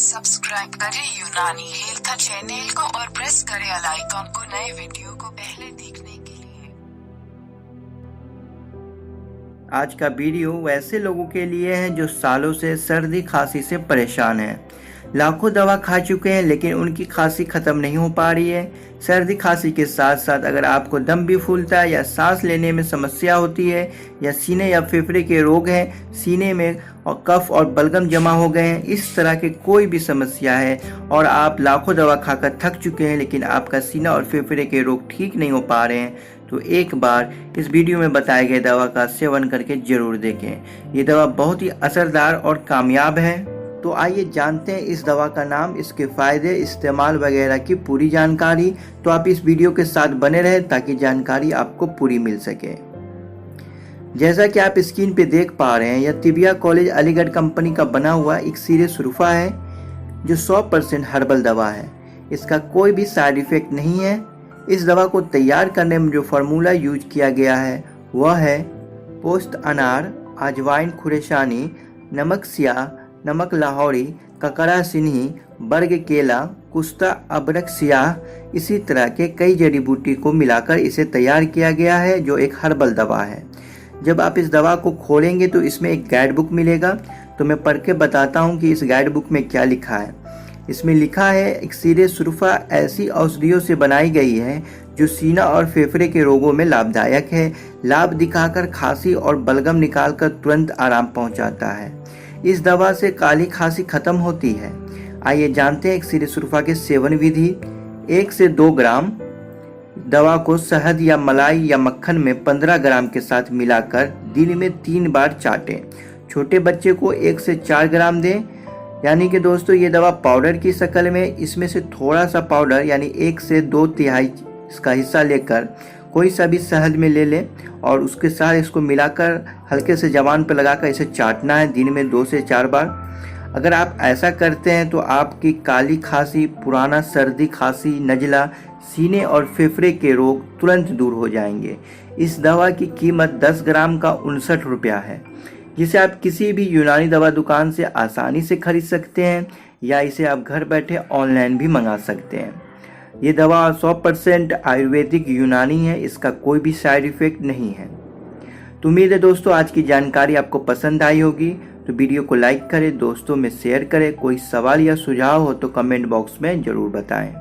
Subscribe करें यूनानी health channel को और प्रेस करें बेल आइकन को नए वीडियो को पहले देखने के लिए। आज का वीडियो वैसे लोगों के लिए है जो सालों से सर्दी खांसी से परेशान हैं। लाखों दवा खा चुके हैं लेकिन उनकी खांसी खत्म नहीं हो पा रही है। सर्दी खांसी के साथ साथ अगर आपको दम भी फूलता है या सांस लेने में समस्या होती है या सीने या फेफड़े के रोग हैं, सीने में और कफ और बलगम जमा हो गए हैं, इस तरह के कोई भी समस्या है और आप लाखों दवा खाकर थक चुके हैं लेकिन आपका सीना और फेफड़े के रोग ठीक नहीं हो पा रहे हैं, तो एक बार इस वीडियो में बताए गए दवा का सेवन करके जरूर देखें। ये दवा बहुत ही असरदार और कामयाब है। तो आइए जानते हैं इस दवा का नाम, इसके फायदे, इस्तेमाल वगैरह की पूरी जानकारी। तो आप इस वीडियो के साथ बने रहें ताकि जानकारी आपको पूरी मिल सके। जैसा कि आप स्क्रीन पे देख पा रहे हैं, यह तिबिया कॉलेज अलीगढ़ कंपनी का बना हुआ इक्सीरे सुरफा है जो 100% हर्बल दवा है। इसका कोई भी साइड इफेक्ट नहीं है। इस दवा को तैयार करने में जो फार्मूला यूज किया गया है वह है पोस्त अनार, अजवाइन खुरेशानी, नमक सियाह, नमक लाहौरी, ककड़ा सिन्ही, बर्ग केला, कुस्ता अबरक सियाह, इसी तरह के कई जड़ी बूटी को मिलाकर इसे तैयार किया गया है जो एक हर्बल दवा है। जब आप इस दवा को खोलेंगे तो इसमें एक गाइड बुक मिलेगा। तो मैं पढ़ के बताता हूँ कि इस गाइड बुक में क्या लिखा है। इसमें लिखा है इक्सीरे सुरफा ऐसी औषधियों से बनाई गई है जो सीना और फेफड़े के रोगों में लाभदायक है। लाभ दिखाकर खांसी और बलगम निकालकर तुरंत आराम पहुंचाता है। इस दवा से काली खांसी खत्म होती है। आइए जानते हैं इक्सीरे सुरफा के सेवन विधि। 1 से 2 ग्राम दवा को शहद या मलाई या मक्खन में 15 ग्राम के साथ मिलाकर दिन में 3 बार चाटें। छोटे बच्चे को 1 से 4 ग्राम दें। यानी कि दोस्तों ये दवा पाउडर की शक्ल में, इसमें से थोड़ा सा पाउडर यानी 1 से 2/3 इसका हिस्सा लेकर कोई सा भी शहद में ले लें और उसके साथ इसको मिलाकर हल्के से जबान पर लगाकर इसे चाटना है दिन में 2 से 4 बार। अगर आप ऐसा करते हैं तो आपकी काली खांसी, पुराना सर्दी खांसी, नज़ला, सीने और फेफड़े के रोग तुरंत दूर हो जाएंगे। इस दवा की कीमत 10 ग्राम का 59 रुपया है, जिसे आप किसी भी यूनानी दवा दुकान से आसानी से खरीद सकते हैं या इसे आप घर बैठे ऑनलाइन भी मंगा सकते हैं। ये दवा 100% आयुर्वेदिक यूनानी है, इसका कोई भी साइड इफेक्ट नहीं है। तो उम्मीद है दोस्तों आज की जानकारी आपको पसंद आई होगी। तो वीडियो को लाइक करें, दोस्तों में शेयर करें। कोई सवाल या सुझाव हो तो कमेंट बॉक्स में ज़रूर बताएं।